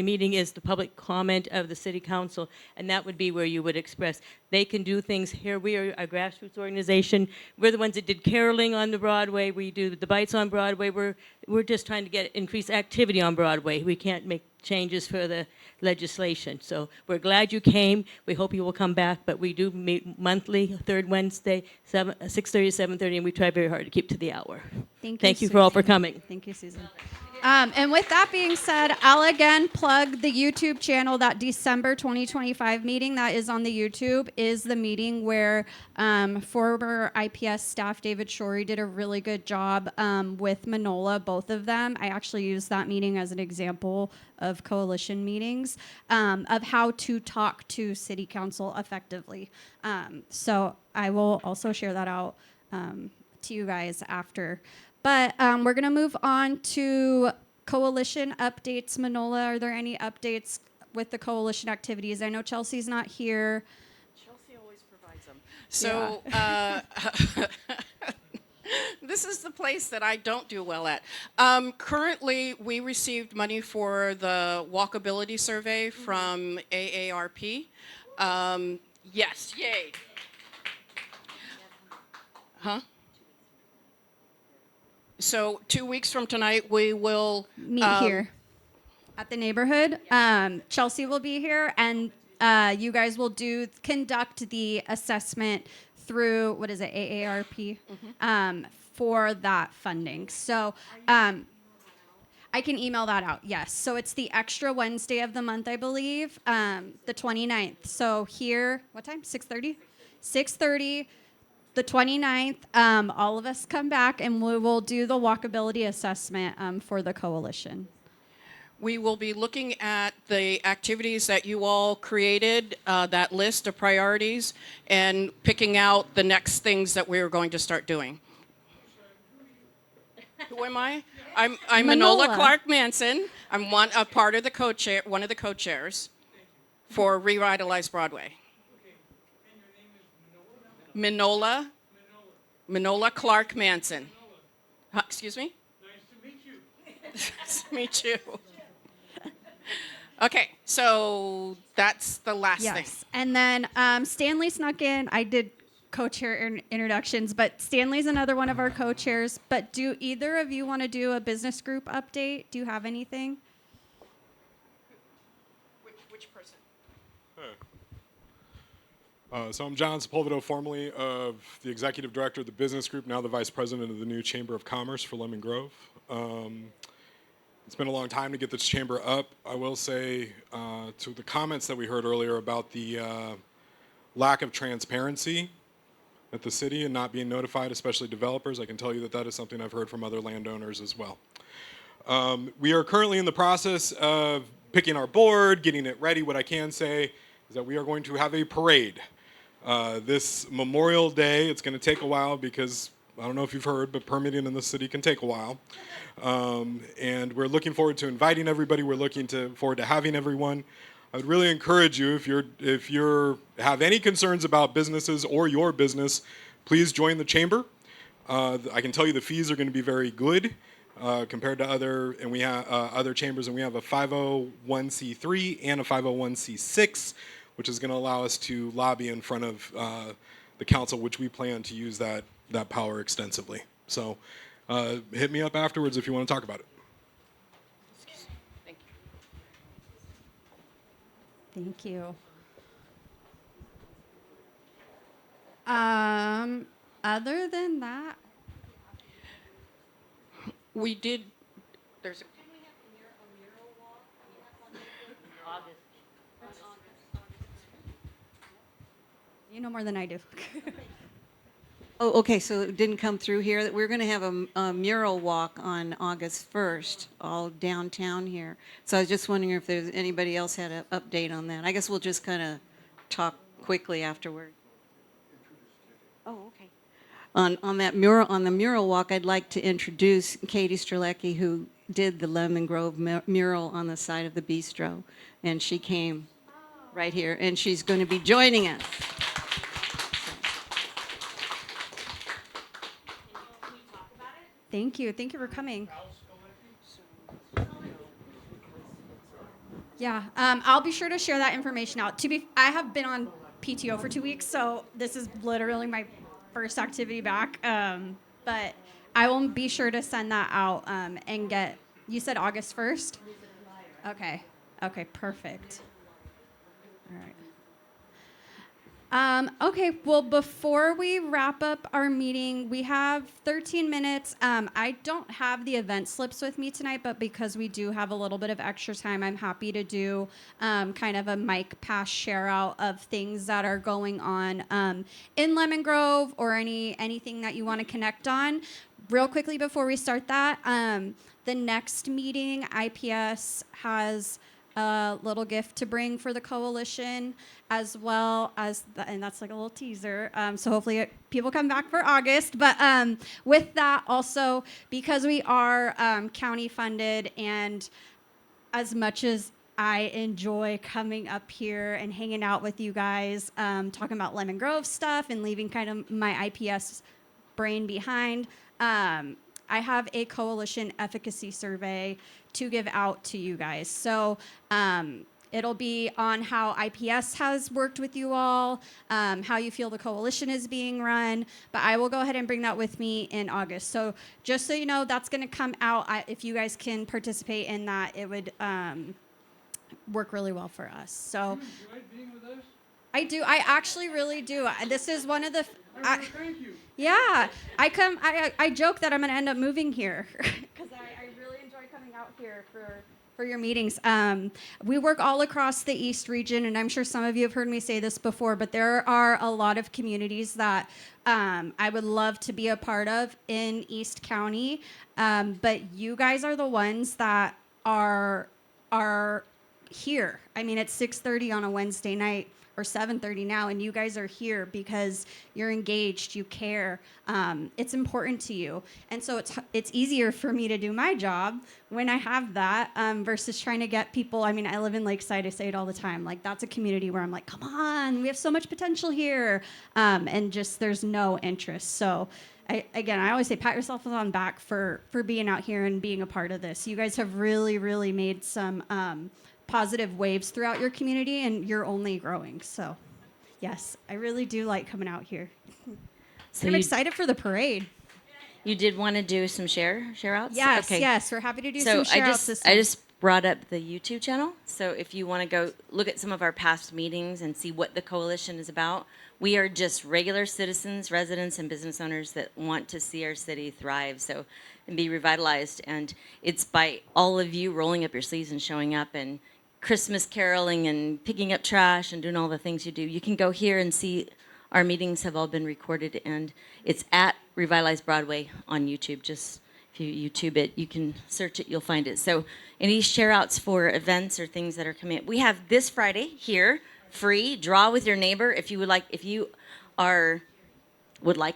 meeting is the public comment of the city council, and that would be where you would express. They can do things here. We are a grassroots organization. We're the ones that did caroling on the Broadway. We do the bites on Broadway. We're just trying to get increased activity on Broadway. We can't make changes for the legislation. So we're glad you came. We hope you will come back, but we do meet monthly, third Wednesday, 6:30 to 7:30, and we try very hard to keep to the hour. Thank you for all for coming. Thank you, Susan. And with that being said, I'll again plug the YouTube channel. That December 2025 meeting that is on the YouTube is the meeting where former IPS staff David Shorey did a really good job with Manola, both of them. I actually used that meeting as an example of coalition meetings of how to talk to city council effectively. So I will also share that out to you guys after. But we're going to move on to coalition updates. Manola, are there any updates with the coalition activities? I know Chelsea's not here. Chelsea always provides them. So this is the place that I don't do well at. Currently, we received money for the walkability survey from AARP. Yes, yay. Huh? So 2 weeks from tonight, we will Meet here at the neighborhood. Chelsea will be here, and you guys will conduct the assessment through, what is it, AARP, for that funding. So I can email that out, yes. So it's the extra Wednesday of the month, I believe, the 29th. So here, what time? 6:30? 6:30, the 29th. All of us come back, and we will do the walkability assessment for the coalition. We will be looking at the activities that you all created, that list of priorities, and picking out the next things that we are going to start doing. Who am I? I'm Manola Manola. Clark Manson. I'm one of the co-chairs for Revitalize Broadway. Manola Clark Manson. Excuse me? Nice to meet you. Nice to meet you. Okay, so that's the last thing. Yes. And then Stanley snuck in. I did co-chair introductions, but Stanley's another one of our co-chairs. But do either of you want to do a business group update? Do you have anything? Which person? So I'm John Sepulvedo, formerly of the executive director of the business group, now the vice president of the new Chamber of Commerce for Lemon Grove. It's been a long time to get this chamber up. I will say to the comments that we heard earlier about the lack of transparency at the city and not being notified, especially developers, I can tell you that that is something I've heard from other landowners as well. We are currently in the process of picking our board, getting it ready. What I can say is that we are going to have a parade this Memorial Day. It's going to take a while because I don't know if you've heard, but permitting in the city can take a while. And we're looking forward to inviting everybody. We're looking forward to having everyone. I would really encourage you, if you have any concerns about businesses or your business, please join the chamber. I can tell you the fees are going to be very good compared to other chambers, and we have a 501c3 and a 501c6, which is going to allow us to lobby in front of the council, which we plan to use that power extensively. So hit me up afterwards if you want to talk about it. Thank you. Other than that, We did. There's a. you know more than I do. Oh, okay, so it didn't come through here, that we're going to have a mural walk on August 1st, all downtown here. So I was just wondering if there's anybody else had an update on that. I guess we'll just kind of talk quickly afterward. Oh, okay. On the mural walk, I'd like to introduce Katie Strzelecki, who did the Lemon Grove mural on the side of the bistro, and she came right here, and she's going to be joining us. Thank you. Thank you for coming. Yeah, I'll be sure to share that information out. I have been on PTO for 2 weeks, so this is literally my first activity back. But I will be sure to send that out and get. You said August 1st? Okay. Okay. Perfect. All right. Okay, well, before we wrap up our meeting, we have 13 minutes. I don't have the event slips with me tonight, but because we do have a little bit of extra time, I'm happy to do kind of a mic pass share out of things that are going on in Lemon Grove or anything that you want to connect on. Real quickly before we start that, the next meeting, IPS has a little gift to bring for the coalition, as well as, and that's like a little teaser. So hopefully people come back for August. But with that, also because we are county funded, and as much as I enjoy coming up here and hanging out with you guys, talking about Lemon Grove stuff and leaving kind of my IPS brain behind, I have a coalition efficacy survey to give out to you guys. So It'll be on how IPS has worked with you all, how you feel the coalition is being run. But I will go ahead and bring that with me in August. So just so you know, that's going to come out. If you guys can participate in that, it would work really well for us. So You enjoyed being with us? I do. I actually really do. This is one of the. Thank you. Yeah, I joke that I'm going to end up moving here because I really enjoy coming out here for your meetings. We work all across the East region, and I'm sure some of you have heard me say this before, but there are a lot of communities that I would love to be a part of in East County. But you guys are the ones that are here. I mean, it's 6:30 on a Wednesday night, or 7:30 now, and you guys are here because you're engaged, you care, it's important to you. And so it's easier for me to do my job when I have that versus trying to get people. I mean, I live in Lakeside, I say it all the time, like that's a community where I'm like, come on, we have so much potential here, and just there's no interest. So I always say pat yourself on the back for being out here and being a part of this. You guys have really, really made some positive waves throughout your community, and you're only growing. So yes, I really do like coming out here. So I'm excited for the parade. You did want to do some share outs? Yes, Okay. yes, we're happy to do So some share outs this I time. just brought up the YouTube channel. So if you want to go look at some of our past meetings and see what the coalition is about, we are just regular citizens, residents, and business owners that want to see our city thrive and be revitalized. And it's by all of you rolling up your sleeves and showing up and Christmas caroling and picking up trash and doing all the things you do. You can go here and see our meetings have all been recorded, and it's at Revitalize Broadway on YouTube. Just if you YouTube it, you can search it, you'll find it. So any share outs for events or things that are coming up. We have this Friday here, free, draw with your neighbor. If you would like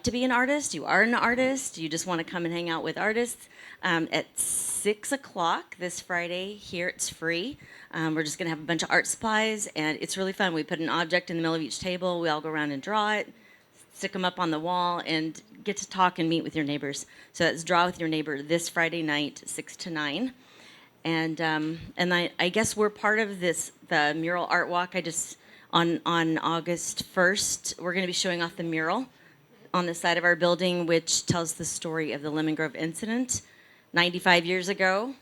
to be an artist, you are an artist, you just want to come and hang out with artists, at 6 o'clock this Friday here, it's free. We're just going to have a bunch of art supplies, and it's really fun. We put an object in the middle of each table, we all go around and draw it, stick them up on the wall, and get to talk and meet with your neighbors. So that's Draw with Your Neighbor this Friday night, 6 to 9. And I guess we're part of the mural art walk. On August 1st, we're going to be showing off the mural on the side of our building, which tells the story of the Lemon Grove incident 95 years ago.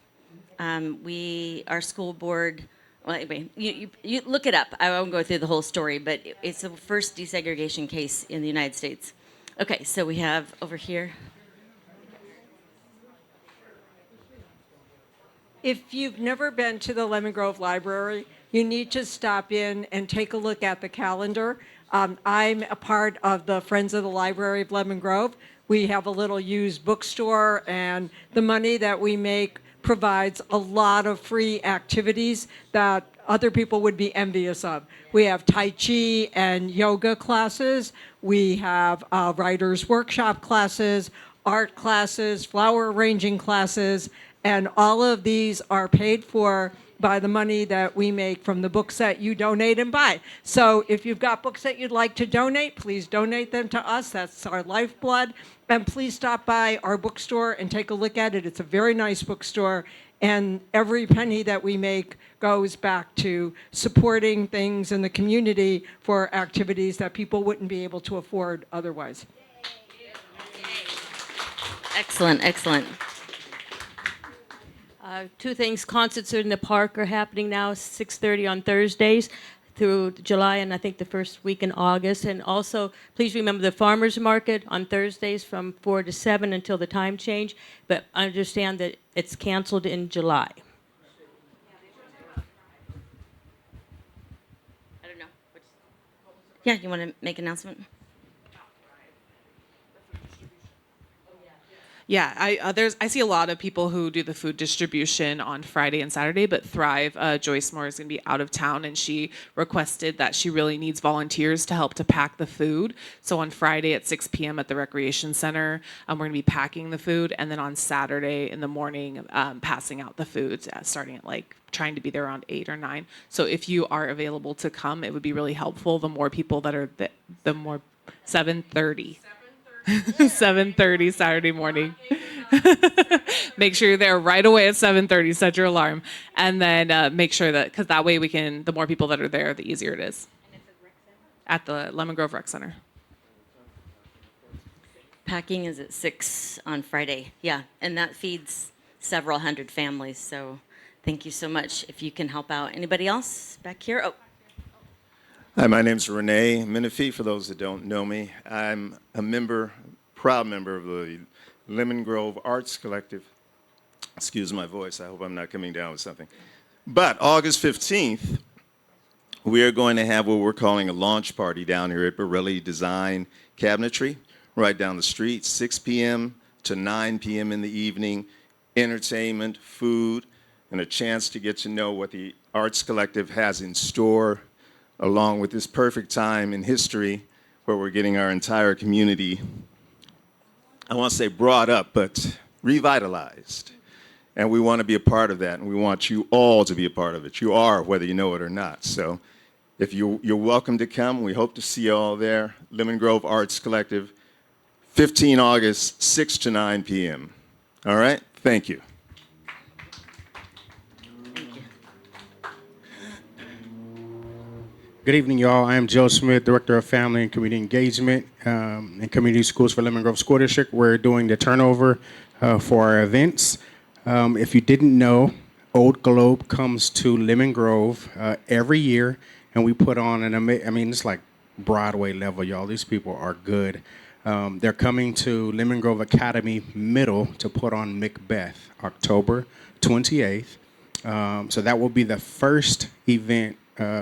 Our school board, well, anyway, you look it up. I won't go through the whole story, but it's the first desegregation case in the United States. Okay, so we have over here. If you've never been to the Lemon Grove Library, you need to stop in and take a look at the calendar. I'm a part of the Friends of the Library of Lemon Grove. We have a little used bookstore, and the money that we make provides a lot of free activities that other people would be envious of. We have Tai Chi and yoga classes. We have writers' workshop classes, art classes, flower arranging classes, and all of these are paid for by the money that we make from the books that you donate and buy. So if you've got books that you'd like to donate, please donate them to us. That's our lifeblood. And please stop by our bookstore and take a look at it. It's a very nice bookstore. And every penny that we make goes back to supporting things in the community for activities that people wouldn't be able to afford otherwise. Excellent, excellent. Two things, concerts in the park are happening now, 6:30 on Thursdays through July and I think the first week in August. And also, please remember the farmers market on Thursdays from 4 to 7 until the time change, but understand that it's canceled in July. I don't know. Yeah, you want to make an announcement? Yeah, I see a lot of people who do the food distribution on Friday and Saturday, but Thrive, Joyce Moore is going to be out of town, and she requested that she really needs volunteers to help to pack the food. So on Friday at 6 p.m. at the Recreation Center, we're going to be packing the food, and then on Saturday in the morning, passing out the foods, starting at trying to be there around 8 or 9. So if you are available to come, it would be really helpful. The more people that are, the more 7:30. 7:30 Saturday morning. Make sure you're there right away at 7:30. Set your alarm, and then make sure that because that way we can. The more people that are there, the easier it is. At the Lemon Grove Rec Center. Packing is at 6 on Friday. Yeah, and that feeds several hundred families. So thank you so much. If you can help out. Anybody else back here? Oh. Hi, my name's Renee Menifee, for those that don't know me. I'm a member, proud member of the Lemon Grove Arts Collective. Excuse my voice, I hope I'm not coming down with something. But August 15th, we are going to have what we're calling a launch party down here at Borelli Design Cabinetry, right down the street, 6 p.m. to 9 p.m. in the evening, entertainment, food, and a chance to get to know what the Arts Collective has in store, along with this perfect time in history where we're getting our entire community, I want to say brought up, but revitalized. And we want to be a part of that, and we want you all to be a part of it. You are, whether you know it or not. So if you're welcome to come, we hope to see you all there. Lemon Grove Arts Collective, 15 August, 6 to 9 p.m. All right? Thank you. Good evening, y'all. I am Joe Smith, Director of Family and Community Engagement and Community Schools for Lemon Grove School District. We're doing the turnover for our events. If you didn't know, Old Globe comes to Lemon Grove every year, and we put on it's like Broadway level, y'all. These people are good. They're coming to Lemon Grove Academy Middle to put on Macbeth, October 28th. So that will be the first event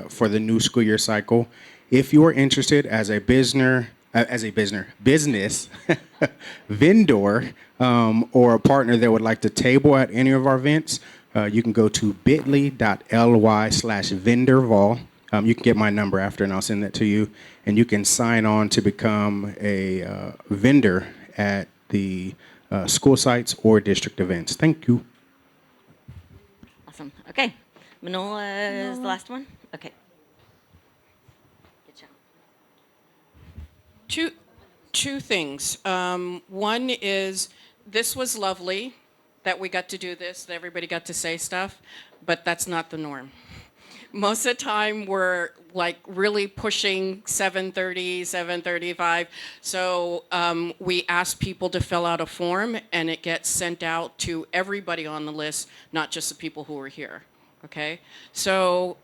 for the new school year cycle. If you are interested as a business vendor or a partner that would like to table at any of our events, you can go to bit.ly/vendorvol. You can get my number after and I'll send that to you. And you can sign on to become a vendor at the school sites or district events. Thank you. Awesome. Okay. Manola is the last one? Okay. Good job. Two things. One is this was lovely that we got to do this, that everybody got to say stuff, but that's not the norm. Most of the time we're like really pushing 7:30, 7:35. So we ask people to fill out a form and it gets sent out to everybody on the list, not just the people who are here. Okay? So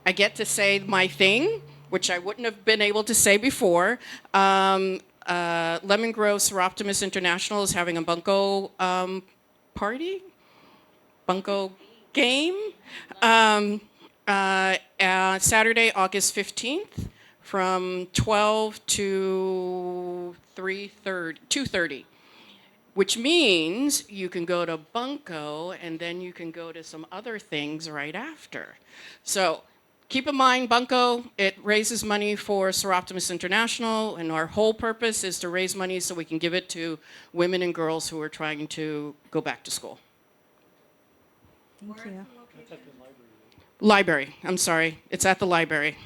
I get to say my thing, which I wouldn't have been able to say before. Lemon Grove Seroptimus International is having a bunco party? Bunco game? Saturday, August 15th from 12 to 2:30, which means you can go to bunco and then you can go to some other things right after. So keep in mind, bunco, it raises money for Seroptimus International, and our whole purpose is to raise money so we can give it to women and girls who are trying to go back to school. Thank you. Library, I'm sorry. It's at the library.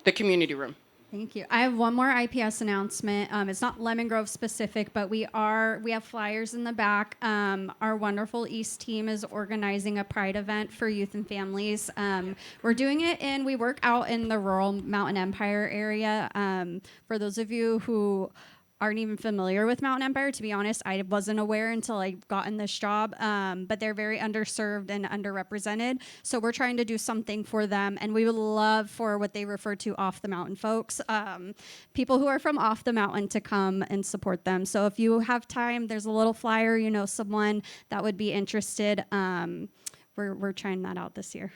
The community room. Thank you. I have one more IPS announcement. It's not Lemon Grove specific, but we have flyers in the back. Our wonderful East team is organizing a Pride event for youth and families. We're doing it we work out in the rural Mountain Empire area. For those of you who aren't even familiar with Mountain Empire, to be honest, I wasn't aware until I got in this job, but they're very underserved and underrepresented. So we're trying to do something for them, and we would love for what they refer to off the mountain folks, people who are from off the mountain to come and support them. So if you have time, there's a little flyer, you know someone that would be interested. We're trying that out this year.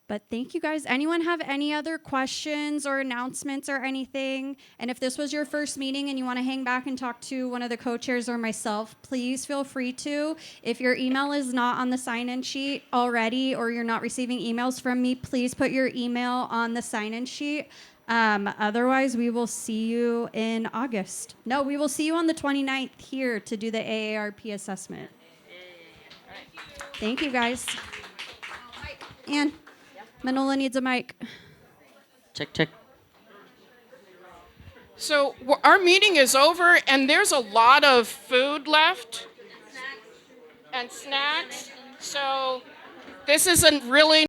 But thank you guys. Anyone have any other questions or announcements or anything? And if this was your first meeting and you want to hang back and talk to one of the co-chairs or myself, please feel free to. If your email is not on the sign-in sheet already or you're not receiving emails from me, please put your email on the sign-in sheet. Otherwise, we will see you in August. No, we will see you on the 29th here to do the AARP assessment. Thank you, guys. And Manola needs a mic. Check, check. So our meeting is over, and there's a lot of food left and snacks. So this isn't really